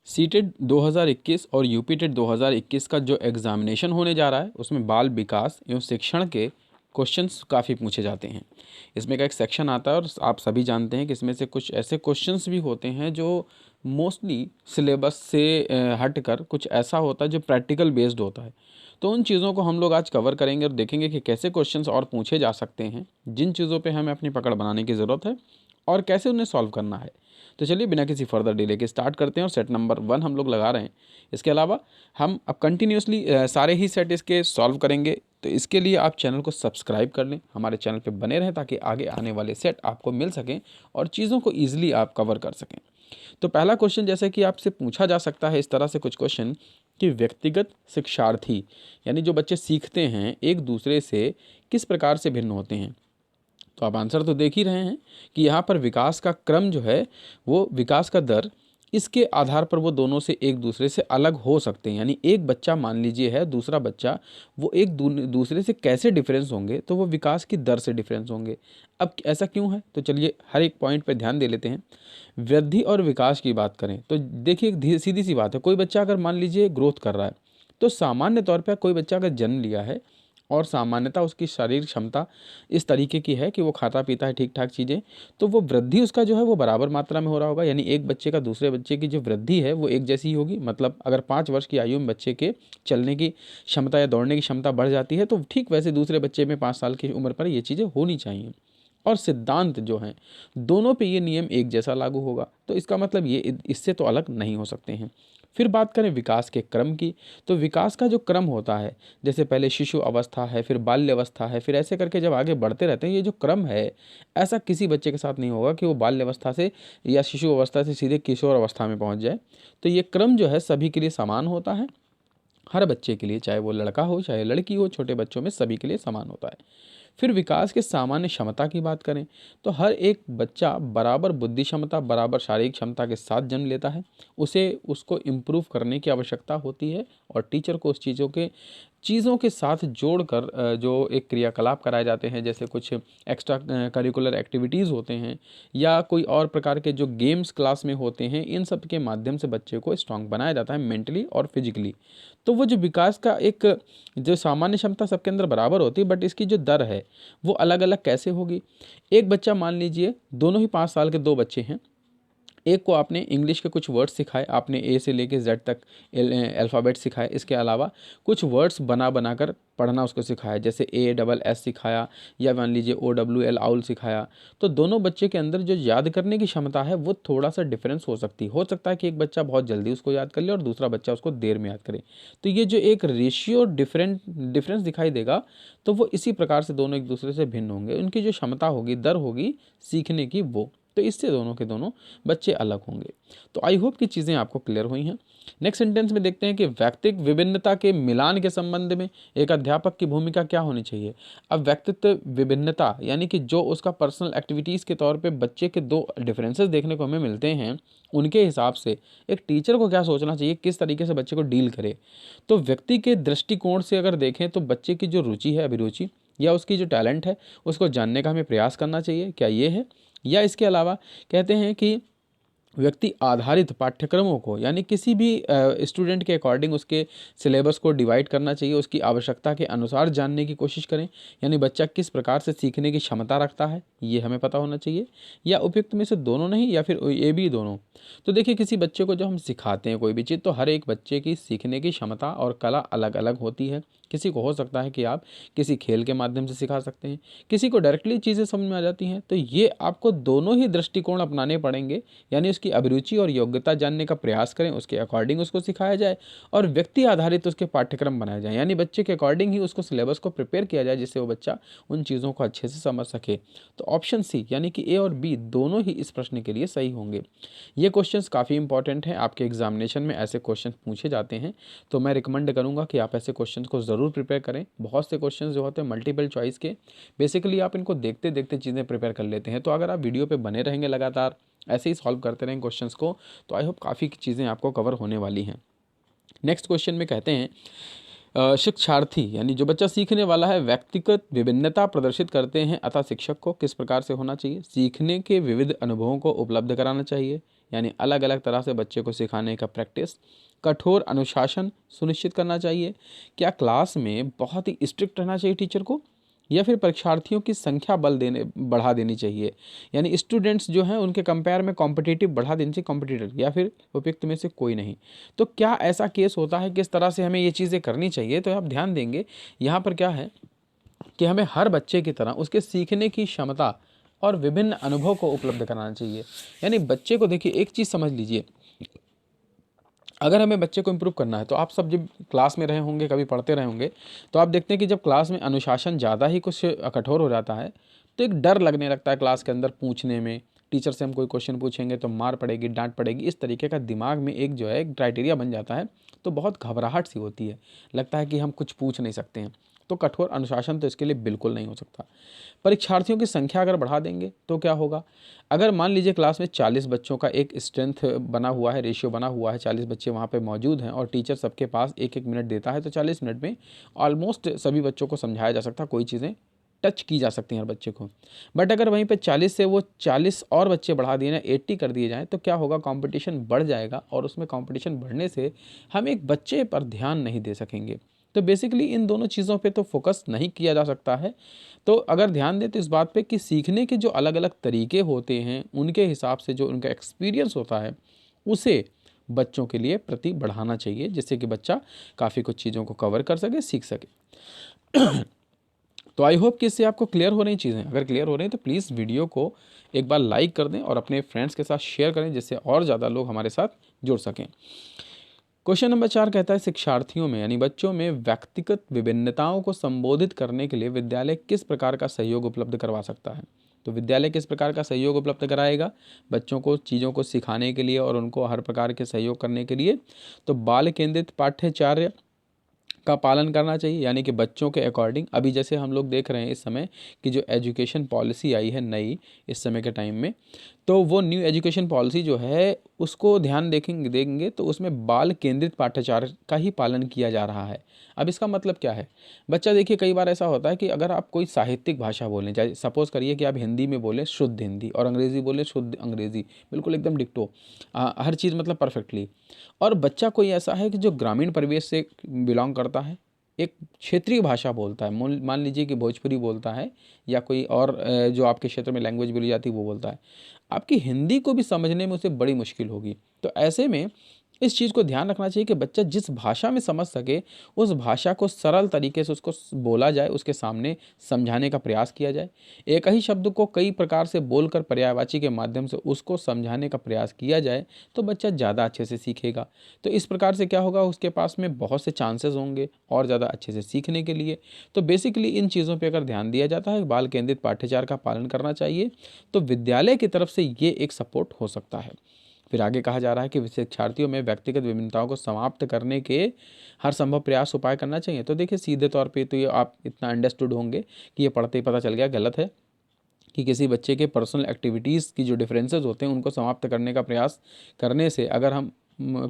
CTET 2021 और UPTET 2021 का जो एग्ज़ामिनेशन होने जा रहा है उसमें बाल विकास एवं शिक्षण के क्वेश्चंस काफ़ी पूछे जाते हैं। इसमें का एक सेक्शन आता है और आप सभी जानते हैं कि इसमें से कुछ ऐसे क्वेश्चंस भी होते हैं जो मोस्टली सिलेबस से हटकर कुछ ऐसा होता है जो प्रैक्टिकल बेस्ड होता है। तो उन चीज़ों को हम लोग आज कवर करेंगे और देखेंगे कि कैसे क्वेश्चंस और पूछे जा सकते हैं, जिन चीज़ों पे हमें अपनी पकड़ बनाने की ज़रूरत है और कैसे उन्हें सॉल्व करना है। तो चलिए बिना किसी फर्दर डिले के स्टार्ट करते हैं और सेट नंबर 1 हम लोग लगा रहे हैं। इसके अलावा हम अब कंटिन्यूसली सारे ही सेट इसके सॉल्व करेंगे। तो इसके लिए आप चैनल को सब्सक्राइब कर लें, हमारे चैनल पे बने रहें ताकि आगे आने वाले सेट आपको मिल सकें और चीज़ों को ईजिली आप कवर कर सकें। तो पहला क्वेश्चन जैसे कि आपसे पूछा जा सकता है इस तरह से कुछ क्वेश्चन कि व्यक्तिगत शिक्षार्थी यानी जो बच्चे सीखते हैं एक दूसरे से किस प्रकार से भिन्न होते हैं। तो आप आंसर तो देख ही रहे हैं कि यहाँ पर विकास का क्रम जो है वो विकास का दर इसके आधार पर वो दोनों से एक दूसरे से अलग हो सकते हैं। यानी एक बच्चा मान लीजिए है, दूसरा बच्चा, वो एक दूसरे से कैसे डिफरेंस होंगे, तो वो विकास की दर से डिफरेंस होंगे। अब ऐसा क्यों है, तो चलिए हर एक पॉइंट पे ध्यान दे लेते हैं। वृद्धि और विकास की बात करें तो देखिए सीधी सी बात है, कोई बच्चा अगर मान लीजिए ग्रोथ कर रहा है तो सामान्य तौर पर कोई बच्चा अगर जन्म लिया है और सामान्यतः उसकी शारीरिक क्षमता इस तरीके की है कि वो खाता पीता है ठीक ठाक चीज़ें, तो वो वृद्धि उसका जो है वो बराबर मात्रा में हो रहा होगा। यानी एक बच्चे का दूसरे बच्चे की जो वृद्धि है वो एक जैसी ही होगी। मतलब अगर 5 वर्ष की आयु में बच्चे के चलने की क्षमता या दौड़ने की क्षमता बढ़ जाती है तो ठीक वैसे दूसरे बच्चे में 5 साल की उम्र पर ये चीज़ें होनी चाहिए। और सिद्धांत जो हैं दोनों पे ये नियम एक जैसा लागू होगा। तो इसका मतलब ये इससे तो अलग नहीं हो सकते हैं। फिर बात करें विकास के क्रम की, तो विकास का जो क्रम होता है, जैसे पहले शिशु अवस्था है, फिर बाल्य अवस्था है, फिर ऐसे करके जब आगे बढ़ते रहते हैं, ये जो क्रम है ऐसा किसी बच्चे के साथ नहीं होगा कि वो बाल्य अवस्था से या शिशु अवस्था से सीधे किशोर अवस्था में पहुंच जाए। तो ये क्रम जो है सभी के लिए समान होता है, हर बच्चे के लिए, चाहे वो लड़का हो चाहे लड़की हो, छोटे बच्चों में सभी के लिए समान होता है। फिर विकास के सामान्य क्षमता की बात करें तो हर एक बच्चा बराबर बुद्धि क्षमता, बराबर शारीरिक क्षमता के साथ जन्म लेता है। उसे उसको इम्प्रूव करने की आवश्यकता होती है और टीचर को उस चीज़ों के साथ जोड़कर जो एक क्रियाकलाप कराए जाते हैं, जैसे कुछ एक्स्ट्रा करिकुलर एक्टिविटीज़ होते हैं या कोई और प्रकार के जो गेम्स क्लास में होते हैं, इन सब के माध्यम से बच्चे को स्ट्रांग बनाया जाता है मेंटली और फिजिकली। तो वो जो विकास का एक जो सामान्य क्षमता सबके अंदर बराबर होती है, बट इसकी जो दर है वो अलग अलग कैसे होगी। एक बच्चा मान लीजिए, दोनों ही 5 साल के 2 बच्चे हैं, एक को आपने इंग्लिश के कुछ वर्ड्स सिखाए, आपने ए से लेके जेड तक अल्फ़ाबेट सिखाए। इसके अलावा कुछ वर्ड्स बना बनाकर पढ़ना उसको सिखाया, जैसे ASS सिखाया या मान लीजिए OWL आउल सिखाया। तो दोनों बच्चे के अंदर जो याद करने की क्षमता है वो थोड़ा सा डिफरेंस हो सकता है कि एक बच्चा बहुत जल्दी उसको याद कर ले और दूसरा बच्चा उसको देर में याद करे। तो ये जो एक रेशियो डिफरेंस दिखाई देगा, तो वो इसी प्रकार से दोनों एक दूसरे से भिन्न होंगे। उनकी जो क्षमता होगी, दर होगी सीखने की, वो तो इससे दोनों के दोनों बच्चे अलग होंगे। तो आई होप कि चीज़ें आपको क्लियर हुई हैं। नेक्स्ट सेंटेंस में देखते हैं कि व्यक्तित्व विभिन्नता के मिलान के संबंध में एक अध्यापक की भूमिका क्या होनी चाहिए। अब व्यक्तित्व विभिन्नता यानी कि जो उसका पर्सनल एक्टिविटीज़ के तौर पे बच्चे के 2 डिफरेंसेस देखने को हमें मिलते हैं, उनके हिसाब से एक टीचर को क्या सोचना चाहिए, किस तरीके से बच्चे को डील करे। तो व्यक्ति के दृष्टिकोण से अगर देखें तो बच्चे की जो रुचि है, अभिरुचि या उसकी जो टैलेंट है, उसको जानने का हमें प्रयास करना चाहिए, क्या ये है। या इसके अलावा कहते हैं कि व्यक्ति आधारित पाठ्यक्रमों को, यानी किसी भी स्टूडेंट के अकॉर्डिंग उसके सिलेबस को डिवाइड करना चाहिए, उसकी आवश्यकता के अनुसार जानने की कोशिश करें। यानी बच्चा किस प्रकार से सीखने की क्षमता रखता है ये हमें पता होना चाहिए, या उपयुक्त में से दोनों नहीं या फिर ये भी दोनों। तो देखिए, किसी बच्चे को जो हम सिखाते हैं कोई भी चीज़, तो हर एक बच्चे की सीखने की क्षमता और कला अलग अलग होती है। किसी को हो सकता है कि आप किसी खेल के माध्यम से सिखा सकते हैं, किसी को डायरेक्टली चीज़ें समझ में आ जाती हैं। तो ये आपको दोनों ही दृष्टिकोण अपनाने पड़ेंगे, यानी उसकी अभिरुचि और योग्यता जानने का प्रयास करें, उसके अकॉर्डिंग उसको सिखाया जाए और व्यक्ति आधारित उसके पाठ्यक्रम बनाए जाए, यानी बच्चे के अकॉर्डिंग ही उसको सिलेबस को प्रिपेयर किया जाए जिससे वो बच्चा उन चीज़ों को अच्छे से समझ सके। तो ऑप्शन सी यानी कि A और B दोनों ही इस प्रश्न के लिए सही होंगे। ये क्वेश्चंस काफ़ी इंपॉर्टेंट हैं, आपके एग्जामिनेशन में ऐसे क्वेश्चन पूछे जाते हैं, तो मैं रिकमेंड करूँगा कि आप ऐसे क्वेश्चन को ज़रूर प्रिपेयर करें। बहुत से क्वेश्चन जो होते हैं मल्टीपल चॉइस के, बेसिकली आप इनको देखते देखते चीज़ें प्रिपेयर कर लेते हैं। तो अगर आप वीडियो पे बने रहेंगे लगातार, ऐसे ही सॉल्व करते रहेंगे क्वेश्चंस को, तो आई होप काफ़ी चीज़ें आपको कवर होने वाली हैं। नेक्स्ट क्वेश्चन में कहते हैं शिक्षार्थी यानी जो बच्चा सीखने वाला है व्यक्तिगत विभिन्नता प्रदर्शित करते हैं, अतः शिक्षक को किस प्रकार से होना चाहिए। सीखने के विविध अनुभवों को उपलब्ध कराना चाहिए, यानी अलग अलग तरह से बच्चे को सिखाने का प्रैक्टिस। कठोर अनुशासन सुनिश्चित करना चाहिए। क्या क्लास में बहुत ही स्ट्रिक्ट रहना चाहिए टीचर को, या फिर परीक्षार्थियों की संख्या बढ़ा देनी चाहिए, यानी स्टूडेंट्स जो हैं उनके कंपेयर में कॉम्पिटिटिव बढ़ा देनी चाहिए कॉम्पिटिटर, या फिर उपयुक्त में से कोई नहीं। तो क्या ऐसा केस होता है, किस तरह से हमें ये चीज़ें करनी चाहिए? तो आप ध्यान देंगे यहाँ पर क्या है कि हमें हर बच्चे की तरह उसके सीखने की क्षमता और विभिन्न अनुभव को उपलब्ध कराना चाहिए। यानी बच्चे को देखिए, एक चीज़ समझ लीजिए, अगर हमें बच्चे को इम्प्रूव करना है तो आप सब जब क्लास में रहे होंगे, कभी पढ़ते रहे होंगे, तो आप देखते हैं कि जब क्लास में अनुशासन ज़्यादा ही कुछ कठोर हो जाता है तो एक डर लगने लगता है क्लास के अंदर पूछने में। टीचर से हम कोई क्वेश्चन पूछेंगे तो मार पड़ेगी, डांट पड़ेगी, इस तरीके का दिमाग में एक जो है एक क्राइटेरिया बन जाता है। तो बहुत घबराहट सी होती है, लगता है कि हम कुछ पूछ नहीं सकते हैं। तो कठोर अनुशासन तो इसके लिए बिल्कुल नहीं हो सकता। परीक्षार्थियों की संख्या अगर बढ़ा देंगे तो क्या होगा? अगर मान लीजिए क्लास में 40 बच्चों का एक स्ट्रेंथ बना हुआ है, रेशियो बना हुआ है, 40 बच्चे वहाँ पे मौजूद हैं और टीचर सबके पास एक एक मिनट देता है, तो 40 मिनट में ऑलमोस्ट सभी बच्चों को समझाया जा सकता है, कोई चीज़ें टच की जा सकती हैं हर बच्चे को। बट अगर वहीं पे 40 से वो 40 और बच्चे बढ़ा दिए ना, 80 कर दिए जाएँ, तो क्या होगा? कंपटीशन बढ़ जाएगा और उसमें कंपटीशन बढ़ने से हम एक बच्चे पर ध्यान नहीं दे सकेंगे। तो बेसिकली इन दोनों चीज़ों पे तो फोकस नहीं किया जा सकता है। तो अगर ध्यान दें तो इस बात पे कि सीखने के जो अलग अलग तरीके होते हैं, उनके हिसाब से जो उनका एक्सपीरियंस होता है, उसे बच्चों के लिए प्रति बढ़ाना चाहिए, जिससे कि बच्चा काफ़ी कुछ चीज़ों को कवर कर सके, सीख सके। तो आई होप कि इससे आपको क्लियर हो रही चीज़ें। अगर क्लियर हो रही हैं तो प्लीज़ वीडियो को एक बार लाइक कर दें और अपने फ्रेंड्स के साथ शेयर करें, जिससे और ज़्यादा लोग हमारे साथ जुड़ सकें। क्वेश्चन नंबर 4 कहता है, शिक्षार्थियों में यानी बच्चों में व्यक्तिगत विभिन्नताओं को संबोधित करने के लिए विद्यालय किस प्रकार का सहयोग उपलब्ध करवा सकता है? तो विद्यालय किस प्रकार का सहयोग उपलब्ध कराएगा बच्चों को चीज़ों को सिखाने के लिए और उनको हर प्रकार के सहयोग करने के लिए? तो बाल केंद्रित पाठ्यचर्या का पालन करना चाहिए, यानी कि बच्चों के अकॉर्डिंग। अभी जैसे हम लोग देख रहे हैं इस समय कि जो एजुकेशन पॉलिसी आई है नई इस समय के टाइम में, तो वो न्यू एजुकेशन पॉलिसी जो है उसको ध्यान देंगे तो उसमें बाल केंद्रित पाठ्यचर्या का ही पालन किया जा रहा है। अब इसका मतलब क्या है? बच्चा देखिए, कई बार ऐसा होता है कि अगर आप कोई साहित्यिक भाषा बोलें, चाहे सपोज करिए कि आप हिंदी में बोलें शुद्ध हिंदी और अंग्रेज़ी बोलें शुद्ध अंग्रेज़ी, बिल्कुल एकदम डिक्टो, हर चीज़ मतलब परफेक्टली। और बच्चा कोई ऐसा है कि जो ग्रामीण परिवेश से बिलोंग करता है, एक क्षेत्रीय भाषा बोलता है, मान लीजिए कि भोजपुरी बोलता है या कोई और जो आपके क्षेत्र में लैंग्वेज बोली जाती है वो बोलता है, आपकी हिंदी को भी समझने में उसे बड़ी मुश्किल होगी। तो ऐसे में इस चीज़ को ध्यान रखना चाहिए कि बच्चा जिस भाषा में समझ सके उस भाषा को सरल तरीके से उसको बोला जाए, उसके सामने समझाने का प्रयास किया जाए। एक ही शब्द को कई प्रकार से बोलकर पर्यायवाची के माध्यम से उसको समझाने का प्रयास किया जाए तो बच्चा ज़्यादा अच्छे से सीखेगा। तो इस प्रकार से क्या होगा, उसके पास में बहुत से चांसेस होंगे और ज़्यादा अच्छे से सीखने के लिए। तो बेसिकली इन चीज़ों पर अगर ध्यान दिया जाता है, बाल केंद्रित पाठ्यचर्या का पालन करना चाहिए, तो विद्यालय की तरफ से ये एक सपोर्ट हो सकता है। फिर आगे कहा जा रहा है कि शिक्षार्थियों में व्यक्तिगत विभिन्नताओं को समाप्त करने के हर संभव प्रयास उपाय करना चाहिए। तो देखिए, सीधे तौर पे तो ये आप इतना अंडरस्टूड होंगे कि ये पढ़ते ही पता चल गया, गलत है कि किसी बच्चे के पर्सनल एक्टिविटीज़ की जो डिफरेंसेस होते हैं उनको समाप्त करने का प्रयास करने से अगर हम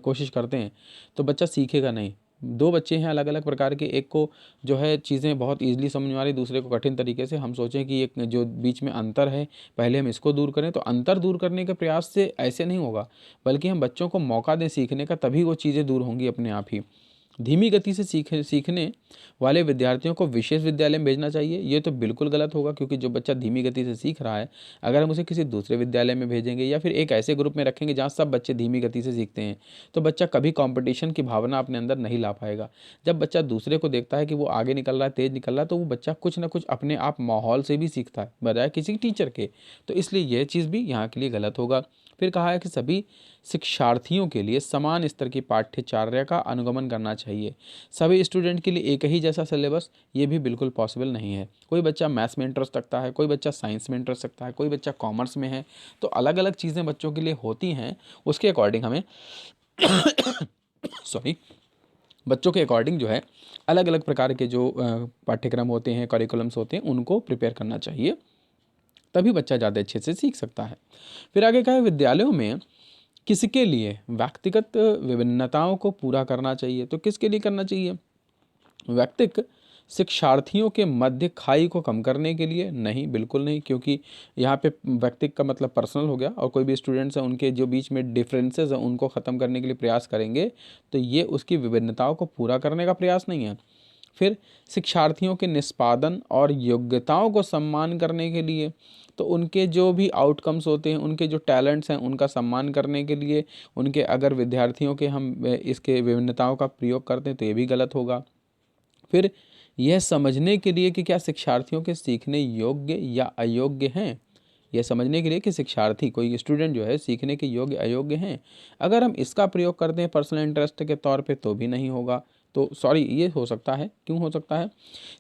कोशिश करते हैं तो बच्चा सीखेगा नहीं। दो बच्चे हैं अलग अलग प्रकार के, एक को जो है चीज़ें बहुत ईजिली समझ में आ रही, दूसरे को कठिन तरीके से। हम सोचें कि एक जो बीच में अंतर है पहले हम इसको दूर करें, तो अंतर दूर करने के प्रयास से ऐसे नहीं होगा, बल्कि हम बच्चों को मौका दें सीखने का, तभी वो चीज़ें दूर होंगी अपने आप ही। धीमी गति से सीखने वाले विद्यार्थियों को विशेष विद्यालय में भेजना चाहिए, ये तो बिल्कुल गलत होगा, क्योंकि जो बच्चा धीमी गति से सीख रहा है, अगर हम उसे किसी दूसरे विद्यालय में भेजेंगे या फिर एक ऐसे ग्रुप में रखेंगे जहाँ सब बच्चे धीमी गति से सीखते हैं, तो बच्चा कभी कंपटीशन की भावना अपने अंदर नहीं ला पाएगा। जब बच्चा दूसरे को देखता है कि वो आगे निकल रहा है, तेज़ निकल रहा है, तो वो बच्चा कुछ ना कुछ अपने आप माहौल से भी सीखता है बजाय किसी टीचर के। तो इसलिए यह चीज़ भी यहाँ के लिए गलत होगा। फिर कहा है कि सभी शिक्षार्थियों के लिए समान स्तर की पाठ्यचर्या का अनुगमन करना चाहिए। सभी स्टूडेंट के लिए एक ही जैसा सिलेबस, ये भी बिल्कुल पॉसिबल नहीं है। कोई बच्चा मैथ्स में इंटरेस्ट रखता है, कोई बच्चा साइंस में इंटरेस्ट रखता है, कोई बच्चा कॉमर्स में है, तो अलग अलग चीज़ें बच्चों के लिए होती हैं। उसके अकॉर्डिंग हमें सॉरी बच्चों के अकॉर्डिंग जो है अलग अलग प्रकार के जो पाठ्यक्रम होते हैं, करिकुलम्स होते हैं, उनको प्रिपेयर करना चाहिए, तभी बच्चा ज़्यादा अच्छे से सीख सकता है। फिर आगे कहा है, विद्यालयों में किसके लिए व्यक्तिगत विभिन्नताओं को पूरा करना चाहिए? तो किसके लिए करना चाहिए? व्यक्तिक शिक्षार्थियों के मध्य खाई को कम करने के लिए? नहीं, बिल्कुल नहीं, क्योंकि यहाँ पे व्यक्ति का मतलब पर्सनल हो गया, और कोई भी स्टूडेंट्स हैं उनके जो बीच में डिफरेंसेस हैं उनको ख़त्म करने के लिए प्रयास करेंगे, तो ये उसकी विभिन्नताओं को पूरा करने का प्रयास नहीं है। फिर शिक्षार्थियों के निष्पादन और योग्यताओं को सम्मान करने के लिए, तो उनके जो भी आउटकम्स होते हैं, उनके जो टैलेंट्स हैं, उनका सम्मान करने के लिए, उनके अगर विद्यार्थियों के हम इसके विभिन्नताओं का प्रयोग करते हैं तो ये भी गलत होगा। फिर यह समझने के लिए कि क्या शिक्षार्थियों के सीखने योग्य या अयोग्य हैं, यह समझने के लिए कि शिक्षार्थी कोई स्टूडेंट जो है सीखने के योग्य अयोग्य हैं, अगर हम इसका प्रयोग करते हैं पर्सनल इंटरेस्ट के तौर पे तो भी नहीं होगा। तो सॉरी, ये हो सकता है, क्यों हो सकता है,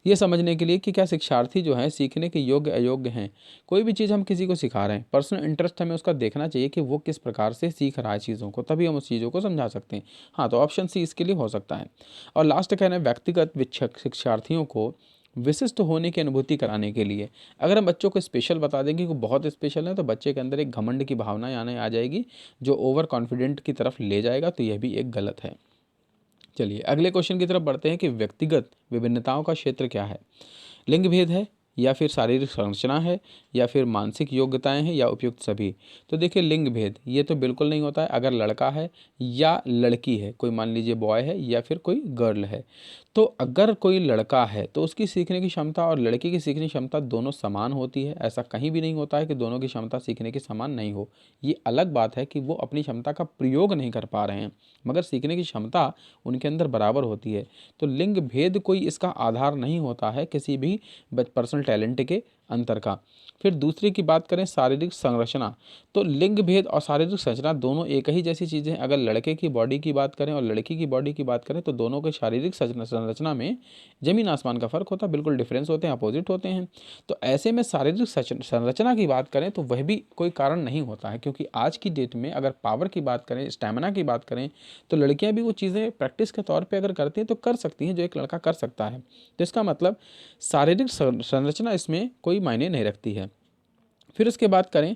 ये समझने के लिए कि क्या शिक्षार्थी जो है सीखने के योग्य अयोग्य हैं। कोई भी चीज़ हम किसी को सिखा रहे हैं, पर्सनल इंटरेस्ट हमें उसका देखना चाहिए कि वो किस प्रकार से सीख रहा है चीज़ों को, तभी हम उस चीज़ों को समझा सकते हैं। हाँ, तो ऑप्शन सी इसके लिए हो सकता है। और लास्ट कहना है व्यक्तिगत शिक्षार्थियों को विशिष्ट होने की अनुभूति कराने के लिए, अगर हम बच्चों को स्पेशल बता देंगे कि वो बहुत स्पेशल है, तो बच्चे के अंदर एक घमंड की भावना आने आ जाएगी जो ओवर कॉन्फिडेंट की तरफ ले जाएगा, तो यह भी एक गलत है। चलिए अगले क्वेश्चन की तरफ बढ़ते हैं कि व्यक्तिगत विभिन्नताओं का क्षेत्र क्या है? लिंग भेद है, या फिर शारीरिक संरचना है, या फिर मानसिक योग्यताएं हैं, या उपयुक्त सभी? तो देखिए, लिंग भेद ये तो बिल्कुल नहीं होता है। अगर लड़का है या लड़की है, कोई मान लीजिए बॉय है या फिर कोई गर्ल है, तो अगर कोई लड़का है तो उसकी सीखने की क्षमता और लड़की की सीखने की क्षमता दोनों समान होती है। ऐसा कहीं भी नहीं होता है कि दोनों की क्षमता सीखने की समान नहीं हो। ये अलग बात है कि वो अपनी क्षमता का प्रयोग नहीं कर पा रहे हैं, मगर सीखने की क्षमता उनके अंदर बराबर होती है। तो लिंग भेद कोई इसका आधार नहीं होता है किसी भी पर्सनल टैलेंट के अंतर का। फिर दूसरी की बात करें शारीरिक संरचना, तो लिंग भेद और शारीरिक संरचना दोनों एक ही जैसी चीज़ें हैं। अगर लड़के की बॉडी की बात करें और लड़की की बॉडी की बात करें तो दोनों के शारीरिक संरचना में ज़मीन आसमान का फ़र्क होता है, बिल्कुल डिफरेंस होते हैं, अपोजिट होते हैं। तो ऐसे में शारीरिक संरचना की बात करें तो वह भी कोई कारण नहीं होता है, क्योंकि आज की डेट में अगर पावर की बात करें, स्टैमिना की बात करें, तो लड़कियाँ भी वो चीज़ें प्रैक्टिस के तौर पर अगर करती हैं तो कर सकती हैं जो एक लड़का कर सकता है। तो इसका मतलब शारीरिक संरचना इसमें कोई मायने नहीं रखती है। फिर उसके बात करें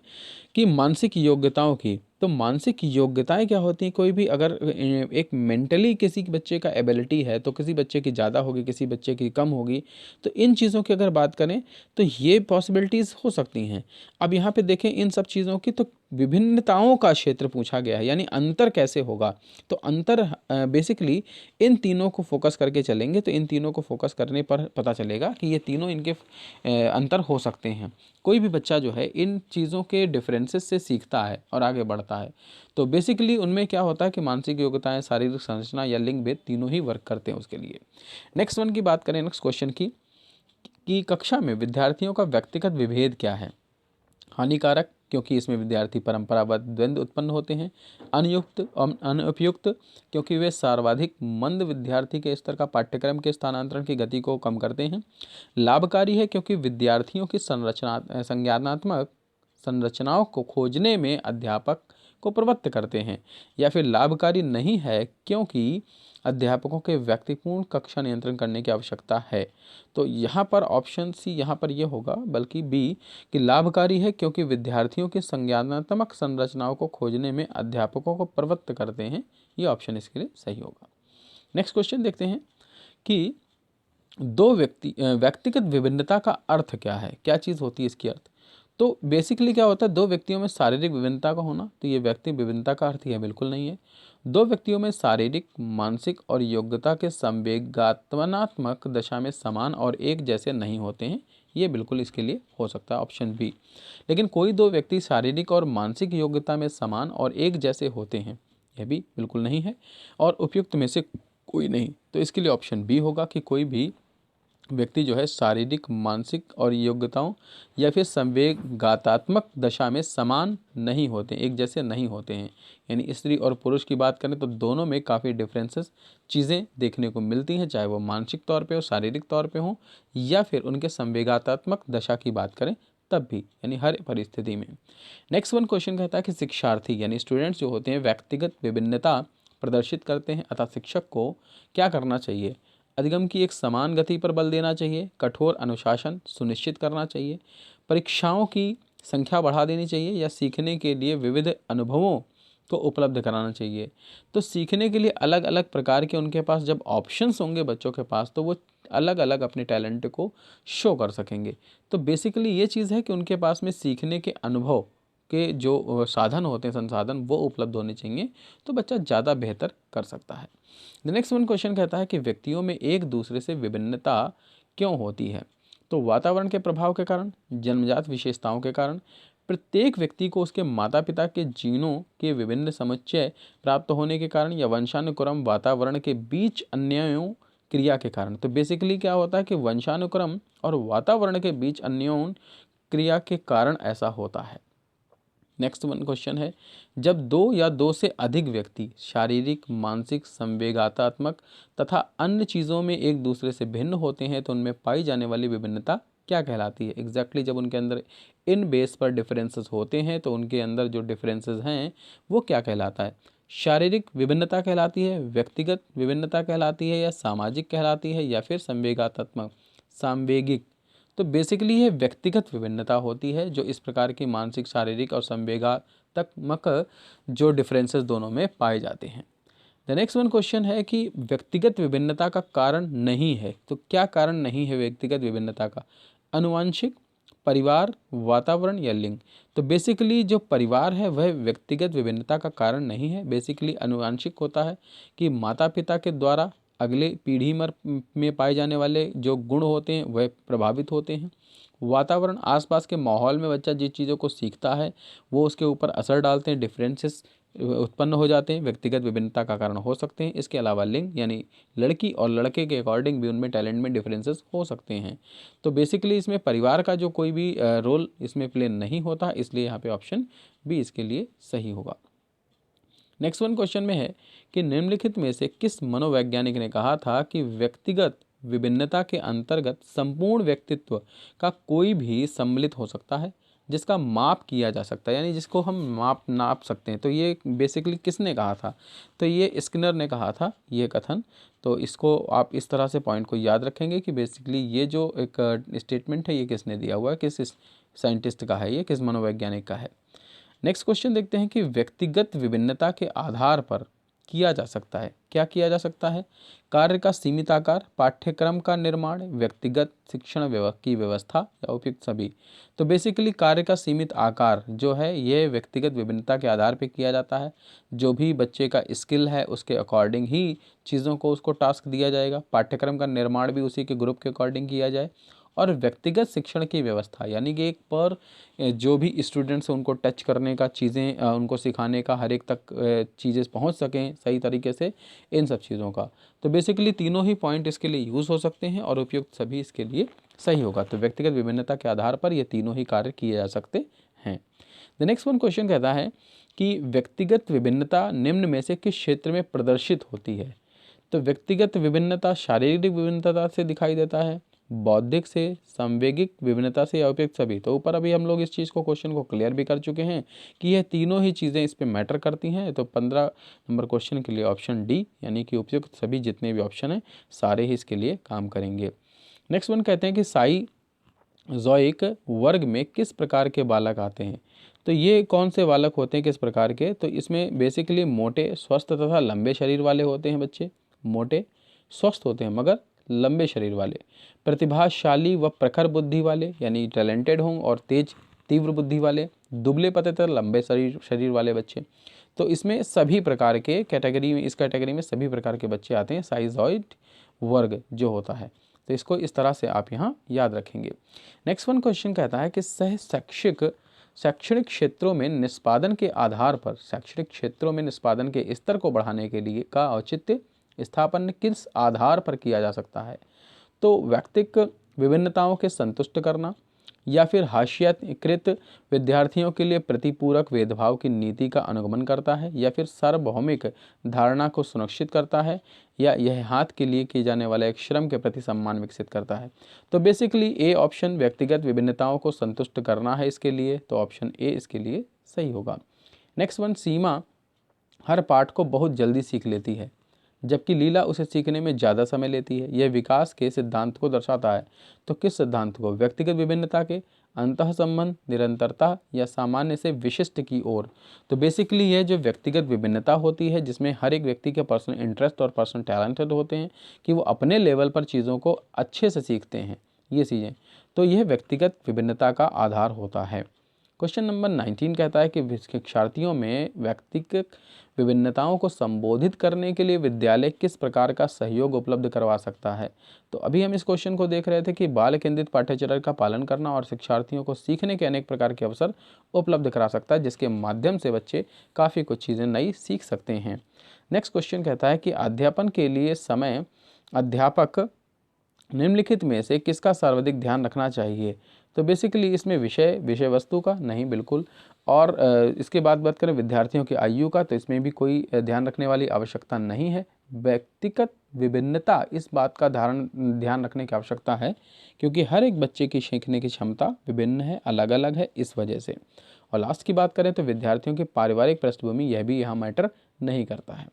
कि मानसिक योग्यताओं की, तो मानसिक योग्यताएं क्या होती हैं? कोई भी अगर एक मेंटली किसी बच्चे का एबिलिटी है तो किसी बच्चे की ज़्यादा होगी, किसी बच्चे की कम होगी। तो इन चीज़ों की अगर बात करें तो ये पॉसिबिलिटीज़ हो सकती हैं। अब यहाँ पे देखें इन सब चीज़ों की, तो विभिन्नताओं का क्षेत्र पूछा गया है, यानी अंतर कैसे होगा। तो अंतर बेसिकली इन तीनों को फोकस करके चलेंगे, तो इन तीनों को फोकस करने पर पता चलेगा कि ये तीनों इनके अंतर हो सकते हैं। कोई भी बच्चा जो है इन चीज़ों के डिफरेंसेस से सीखता है और आगे बढ़ता है। तो बेसिकली उनमें क्या होता है कि मानसिक योग्यताएं, शारीरिक संरचना या लिंग भेद तीनों ही वर्क करते हैं उसके लिए। नेक्स्ट वन की बात करें, नेक्स्ट क्वेश्चन की, कि कक्षा में विद्यार्थियों का व्यक्तिगत विभेद क्या है? हानिकारक, क्योंकि इसमें विद्यार्थी परंपरागत द्वंद्व उत्पन्न होते हैं। अनुपयुक्त, क्योंकि वे सर्वाधिक मंद विद्यार्थी के स्तर का पाठ्यक्रम के स्थानांतरण की गति को कम करते हैं। लाभकारी है, क्योंकि विद्यार्थियों की संज्ञानात्मक संरचनाओं को खोजने में अध्यापक को प्रवृत्त करते हैं। या फिर लाभकारी नहीं है, क्योंकि अध्यापकों के व्यक्तिपूर्ण कक्षा नियंत्रण करने की आवश्यकता है। तो यहाँ पर ऑप्शन सी यहाँ पर यह होगा, बल्कि बी, कि लाभकारी है क्योंकि विद्यार्थियों की संज्ञानात्मक संरचनाओं को खोजने में अध्यापकों को प्रवृत्त करते हैं। ये ऑप्शन इसके लिए सही होगा। नेक्स्ट क्वेश्चन देखते हैं कि व्यक्तिगत विभिन्नता का अर्थ क्या है, क्या चीज़ होती है इसकी अर्थ? तो बेसिकली क्या होता है, दो व्यक्तियों में शारीरिक विभिन्नता का होना, तो ये व्यक्ति विभिन्नता का अर्थ है बिल्कुल नहीं है। दो व्यक्तियों में शारीरिक, मानसिक और योग्यता के संवेगात्मक दशा में समान और एक जैसे नहीं होते हैं, ये बिल्कुल इसके लिए हो सकता है ऑप्शन बी। लेकिन कोई दो व्यक्ति शारीरिक और मानसिक योग्यता में समान और एक जैसे होते हैं, यह भी बिल्कुल नहीं है। और उपयुक्त में से कोई नहीं, तो इसके लिए ऑप्शन बी होगा कि कोई भी व्यक्ति जो है शारीरिक, मानसिक और योग्यताओं या फिर संवेगात्मक दशा में समान नहीं होते, एक जैसे नहीं होते हैं। यानी स्त्री और पुरुष की बात करें तो दोनों में काफ़ी डिफरेंसेस चीज़ें देखने को मिलती हैं, चाहे वो मानसिक तौर पे हो, शारीरिक तौर पे हो, या फिर उनके संवेगात्मक दशा की बात करें तब भी, यानी हर परिस्थिति में। नेक्स्ट वन क्वेश्चन कहता है कि शिक्षार्थी यानी स्टूडेंट्स जो होते हैं व्यक्तिगत विभिन्नता प्रदर्शित करते हैं, अतः शिक्षक को क्या करना चाहिए? अधिगम की एक समान गति पर बल देना चाहिए, कठोर अनुशासन सुनिश्चित करना चाहिए, परीक्षाओं की संख्या बढ़ा देनी चाहिए, या सीखने के लिए विविध अनुभवों को उपलब्ध कराना चाहिए। तो सीखने के लिए अलग अलग प्रकार के उनके पास जब ऑप्शंस होंगे बच्चों के पास, तो वो अलग अलग अपने टैलेंट को शो कर सकेंगे। तो बेसिकली ये चीज़ है कि उनके पास में सीखने के अनुभव के जो साधन होते हैं, संसाधन, वो उपलब्ध होने चाहिए, तो बच्चा ज़्यादा बेहतर कर सकता है। द नेक्स्ट वन क्वेश्चन कहता है कि व्यक्तियों में एक दूसरे से विभिन्नता क्यों होती है? तो वातावरण के प्रभाव के कारण, जन्मजात विशेषताओं के कारण, प्रत्येक व्यक्ति को उसके माता पिता के जीनों के विभिन्न समुच्चय प्राप्त होने के कारण, या वंशानुक्रम वातावरण के बीच अन्योन्य क्रिया के कारण। तो बेसिकली क्या होता है कि वंशानुक्रम और वातावरण के बीच अन्योन्य क्रिया के कारण ऐसा होता है। नेक्स्ट वन क्वेश्चन है, जब दो या दो से अधिक व्यक्ति शारीरिक, मानसिक, संवेगात्मक तथा अन्य चीज़ों में एक दूसरे से भिन्न होते हैं तो उनमें पाई जाने वाली विभिन्नता क्या कहलाती है? एग्जैक्टली जब उनके अंदर इन बेस पर डिफरेंसेस होते हैं तो उनके अंदर जो डिफरेंसेस हैं वो क्या कहलाता है? शारीरिक विभिन्नता कहलाती है, व्यक्तिगत विभिन्नता कहलाती है, या सामाजिक कहलाती है, या फिर संवेगात्मक, सांवेगिक? तो बेसिकली ये व्यक्तिगत विभिन्नता होती है, जो इस प्रकार की मानसिक, शारीरिक और संवेगात्मक जो डिफरेंसेस दोनों में पाए जाते हैं। द नेक्स्ट वन क्वेश्चन है कि व्यक्तिगत विभिन्नता का कारण नहीं है, तो क्या कारण नहीं है व्यक्तिगत विभिन्नता का? अनुवांशिक, परिवार, वातावरण, या लिंग? तो बेसिकली जो परिवार है वह व्यक्तिगत विभिन्नता का कारण नहीं है। बेसिकली अनुवांशिक होता है कि माता पिता के द्वारा अगले पीढ़ी में पाए जाने वाले जो गुण होते हैं वह प्रभावित होते हैं। वातावरण, आसपास के माहौल में बच्चा जिस चीज़ों को सीखता है वो उसके ऊपर असर डालते हैं, डिफरेंसेस उत्पन्न हो जाते हैं, व्यक्तिगत विभिन्नता का कारण हो सकते हैं। इसके अलावा लिंग, यानी लड़की और लड़के के अकॉर्डिंग भी उनमें टैलेंट में डिफरेंसेस हो सकते हैं। तो बेसिकली इसमें परिवार का जो कोई भी रोल इसमें प्ले नहीं होता, इसलिए यहाँ पे ऑप्शन बी इसके लिए सही होगा। नेक्स्ट वन क्वेश्चन में है कि निम्नलिखित में से किस मनोवैज्ञानिक ने कहा था कि व्यक्तिगत विभिन्नता के अंतर्गत संपूर्ण व्यक्तित्व का कोई भी सम्मिलित हो सकता है जिसका माप किया जा सकता है, यानी जिसको हम नाप सकते हैं? तो ये बेसिकली किसने कहा था? तो ये स्किनर ने कहा था ये कथन। तो इसको आप इस तरह से पॉइंट को याद रखेंगे कि बेसिकली ये जो एक स्टेटमेंट है ये किसने दिया हुआ है, किस साइंटिस्ट का है, ये किस मनोवैज्ञानिक का है। नेक्स्ट क्वेश्चन देखते हैं कि व्यक्तिगत विभिन्नता के आधार पर किया जा सकता है, क्या किया जा सकता है? कार्य का सीमित आकार, पाठ्यक्रम का निर्माण, व्यक्तिगत शिक्षण की व्यवस्था, या उपयुक्त सभी? तो बेसिकली कार्य का सीमित आकार जो है ये व्यक्तिगत विभिन्नता के आधार पर किया जाता है। जो भी बच्चे का स्किल है उसके अकॉर्डिंग ही चीज़ों को उसको टास्क दिया जाएगा। पाठ्यक्रम का निर्माण भी उसी के ग्रुप के अकॉर्डिंग किया जाए। और व्यक्तिगत शिक्षण की व्यवस्था, यानी कि एक पर जो भी स्टूडेंट्स उनको टच करने का, चीज़ें उनको सिखाने का, हर एक तक चीज़ें पहुंच सकें सही तरीके से, इन सब चीज़ों का। तो बेसिकली तीनों ही पॉइंट इसके लिए यूज़ हो सकते हैं और उपयुक्त सभी इसके लिए सही होगा। तो व्यक्तिगत विभिन्नता के आधार पर ये तीनों ही कार्य किए जा सकते हैं। द नेक्स्ट वन क्वेश्चन कहता है कि व्यक्तिगत विभिन्नता निम्न में से किस क्षेत्र में प्रदर्शित होती है? तो व्यक्तिगत विभिन्नता शारीरिक विभिन्नता से दिखाई देता है, बौद्धिक से, संवेगिक विभिन्नता से, या उपयुक्त सभी? तो ऊपर अभी हम लोग इस चीज़ को, क्वेश्चन को क्लियर भी कर चुके हैं कि यह तीनों ही चीज़ें इस पे मैटर करती हैं। तो 15 नंबर क्वेश्चन के लिए ऑप्शन डी, यानी कि उपयुक्त सभी जितने भी ऑप्शन हैं सारे ही इसके लिए काम करेंगे। नेक्स्ट वन कहते हैं कि साइज़ोइक वर्ग में किस प्रकार के बालक आते हैं? तो ये कौन से बालक होते हैं, किस प्रकार के? तो इसमें बेसिकली मोटे, स्वस्थ तथा लंबे शरीर वाले होते हैं बच्चे। मोटे स्वस्थ होते हैं मगर लंबे शरीर वाले। प्रतिभाशाली व प्रखर बुद्धि वाले, यानी टैलेंटेड हों और तेज तीव्र बुद्धि वाले। दुबले पतले तथा लंबे शरीर वाले बच्चे। तो इसमें सभी प्रकार के कैटेगरी में, इस कैटेगरी में सभी प्रकार के बच्चे आते हैं, साइज़ोइड वर्ग जो होता है। तो इसको इस तरह से आप यहाँ याद रखेंगे। नेक्स्ट वन क्वेश्चन कहता है कि शैक्षणिक क्षेत्रों में निष्पादन के आधार पर, शैक्षणिक क्षेत्रों में निष्पादन के स्तर को बढ़ाने के लिए का औचित्य स्थापन किस आधार पर किया जा सकता है? तो व्यक्तिक विभिन्नताओं के संतुष्ट करना, या फिर हाशियाकृत विद्यार्थियों के लिए प्रतिपूरक भेदभाव की नीति का अनुगमन करता है, या फिर सार्वभौमिक धारणा को सुनिश्चित करता है, या यह हाथ के लिए किए जाने वाले एक श्रम के प्रति सम्मान विकसित करता है? तो बेसिकली ए ऑप्शन, व्यक्तिगत विभिन्नताओं को संतुष्ट करना है इसके लिए, तो ऑप्शन ए इसके लिए सही होगा। नेक्स्ट वन, सीमा हर पाठ को बहुत जल्दी सीख लेती है। जबकि लीला उसे सीखने में ज़्यादा समय लेती है। यह विकास के सिद्धांत को दर्शाता है। तो किस सिद्धांत को? व्यक्तिगत विभिन्नता के, अंतः संबंध, निरंतरता या सामान्य से विशिष्ट की ओर। तो बेसिकली यह जो व्यक्तिगत विभिन्नता होती है, जिसमें हर एक व्यक्ति के पर्सनल इंटरेस्ट और पर्सनल टैलेंटेड होते हैं कि वो अपने लेवल पर चीज़ों को अच्छे से सीखते हैं, ये चीज़ें, तो यह व्यक्तिगत विभिन्नता का आधार होता है। क्वेश्चन नंबर 19 कहता है कि शिक्षार्थियों में व्यक्तिगत विभिन्नताओं को संबोधित करने के लिए विद्यालय किस प्रकार का सहयोग उपलब्ध करवा सकता है। तो अभी हम इस क्वेश्चन को देख रहे थे कि बाल केंद्रित पाठ्यचर्या का पालन करना और शिक्षार्थियों को सीखने के अनेक प्रकार के अवसर उपलब्ध करा सकता है, जिसके माध्यम से बच्चे काफ़ी कुछ चीज़ें नई सीख सकते हैं। नेक्स्ट क्वेश्चन कहता है कि अध्यापन के लिए समय अध्यापक निम्नलिखित में से किसका सर्वाधिक ध्यान रखना चाहिए। तो बेसिकली इसमें विषय वस्तु का नहीं, बिल्कुल। और इसके बाद बात करें विद्यार्थियों की आयु का, तो इसमें भी कोई ध्यान रखने वाली आवश्यकता नहीं है। व्यक्तिगत विभिन्नता, इस बात का ध्यान रखने की आवश्यकता है क्योंकि हर एक बच्चे की सीखने की क्षमता विभिन्न है, अलग अलग है, इस वजह से। और लास्ट की बात करें तो विद्यार्थियों की पारिवारिक पृष्ठभूमि, यह भी यहाँ मैटर नहीं करता है।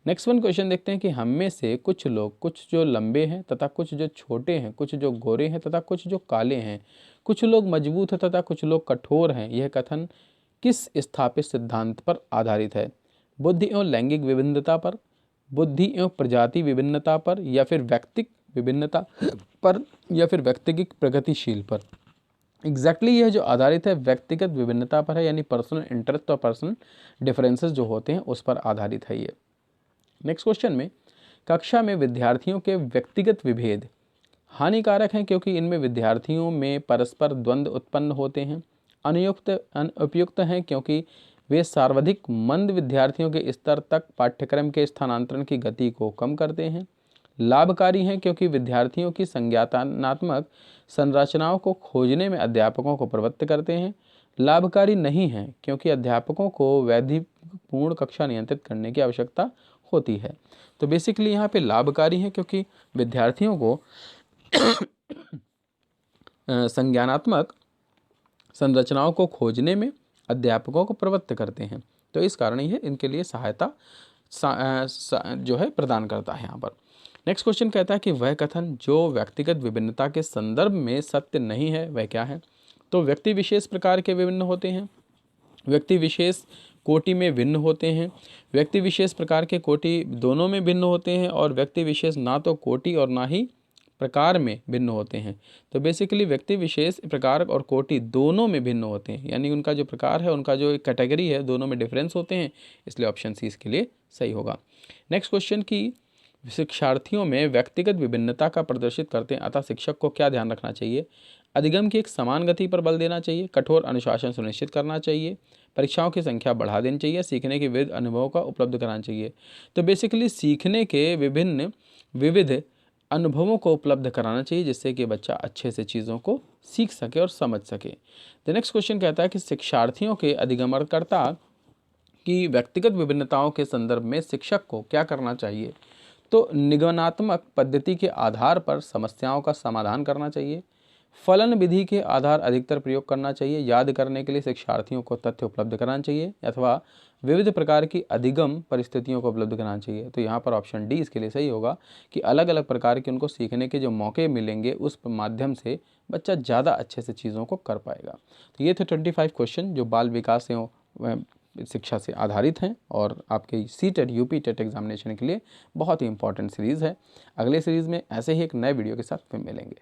नेक्स्ट वन क्वेश्चन देखते हैं कि हम में से कुछ लोग, कुछ जो लंबे हैं तथा कुछ जो छोटे हैं, कुछ जो गोरे हैं तथा कुछ जो काले हैं, कुछ लोग मजबूत हैं तथा कुछ लोग कठोर हैं, यह कथन किस स्थापित सिद्धांत पर आधारित है? बुद्धि एवं लैंगिक विभिन्नता पर, बुद्धि एवं प्रजाति विभिन्नता पर, या फिर व्यक्तिक विभिन्नता पर, या फिर व्यक्तिगत प्रगतिशील पर? एग्जैक्टली यह जो आधारित है व्यक्तिगत विभिन्नता पर है, यानी पर्सनल इंटरेस्ट और पर्सनल डिफरेंसेस जो होते हैं उस पर आधारित है ये। नेक्स्ट क्वेश्चन में, कक्षा में विद्यार्थियों के व्यक्तिगत विभेद हानिकारक हैं क्योंकि इनमें विद्यार्थियों में परस्पर द्वंद्व उत्पन्न होते हैं। अनुपयुक्त हैं क्योंकि वे सर्वाधिक मंद विद्यार्थियों के स्तर तक पाठ्यक्रम के स्थानांतरण की गति को कम करते हैं। लाभकारी हैं क्योंकि विद्यार्थियों की संज्ञानात्मक संरचनाओं को खोजने में अध्यापकों को प्रवृत्त करते हैं। लाभकारी नहीं हैं क्योंकि अध्यापकों को वैधिपूर्ण कक्षा नियंत्रित करने की आवश्यकता होती है। तो बेसिकली यहाँ पे लाभकारी हैं क्योंकि विद्यार्थियों को संज्ञानात्मक संरचनाओं को खोजने में अध्यापकों को प्रवृत्त करते हैं, तो इस कारण ये इनके लिए सहायता जो है प्रदान करता है यहाँ पर। नेक्स्ट क्वेश्चन कहता है कि वह कथन जो व्यक्तिगत विभिन्नता के संदर्भ में सत्य नहीं है वह क्या है। तो व्यक्ति विशेष प्रकार के विभिन्न होते हैं, व्यक्ति विशेष कोटि में भिन्न होते हैं, व्यक्ति विशेष प्रकार के कोटि दोनों में भिन्न होते हैं, और व्यक्ति विशेष ना तो कोटि और ना ही प्रकार में भिन्न होते हैं। तो बेसिकली व्यक्ति विशेष प्रकार और कोटि दोनों में भिन्न होते हैं, यानी उनका जो प्रकार है, उनका जो एक कैटेगरी है, दोनों में डिफरेंस होते हैं, इसलिए ऑप्शन सी इसके लिए सही होगा। नेक्स्ट क्वेश्चन की शिक्षार्थियों में व्यक्तिगत विभिन्नता का प्रदर्शित करते हैं, अतः शिक्षक को क्या ध्यान रखना चाहिए? अधिगम की एक समान गति पर बल देना चाहिए, कठोर अनुशासन सुनिश्चित करना चाहिए, परीक्षाओं की संख्या बढ़ा देनी चाहिए, सीखने के विविध अनुभवों का उपलब्ध कराना चाहिए। तो बेसिकली सीखने के विविध अनुभवों को उपलब्ध कराना चाहिए जिससे कि बच्चा अच्छे से चीज़ों को सीख सके और समझ सके। द नेक्स्ट क्वेश्चन कहता है कि शिक्षार्थियों के अधिगमनकर्ता की व्यक्तिगत विभिन्नताओं के संदर्भ में शिक्षक को क्या करना चाहिए? तो निगमनात्मक पद्धति के आधार पर समस्याओं का समाधान करना चाहिए, फलन विधि के आधार अधिकतर प्रयोग करना चाहिए, याद करने के लिए शिक्षार्थियों को तथ्य उपलब्ध कराना चाहिए, अथवा विविध प्रकार की अधिगम परिस्थितियों को उपलब्ध कराना चाहिए। तो यहाँ पर ऑप्शन डी इसके लिए सही होगा कि अलग अलग प्रकार के उनको सीखने के जो मौके मिलेंगे उस माध्यम से बच्चा ज़्यादा अच्छे से चीज़ों को कर पाएगा। तो ये थे 25 क्वेश्चन जो बाल विकास एवं शिक्षा से आधारित हैं और आपके सीटेट यूपी टेट एग्जामिनेशन के लिए बहुत ही इंपॉर्टेंट सीरीज़ है। अगले सीरीज़ में ऐसे ही एक नए वीडियो के साथ फिर मिलेंगे।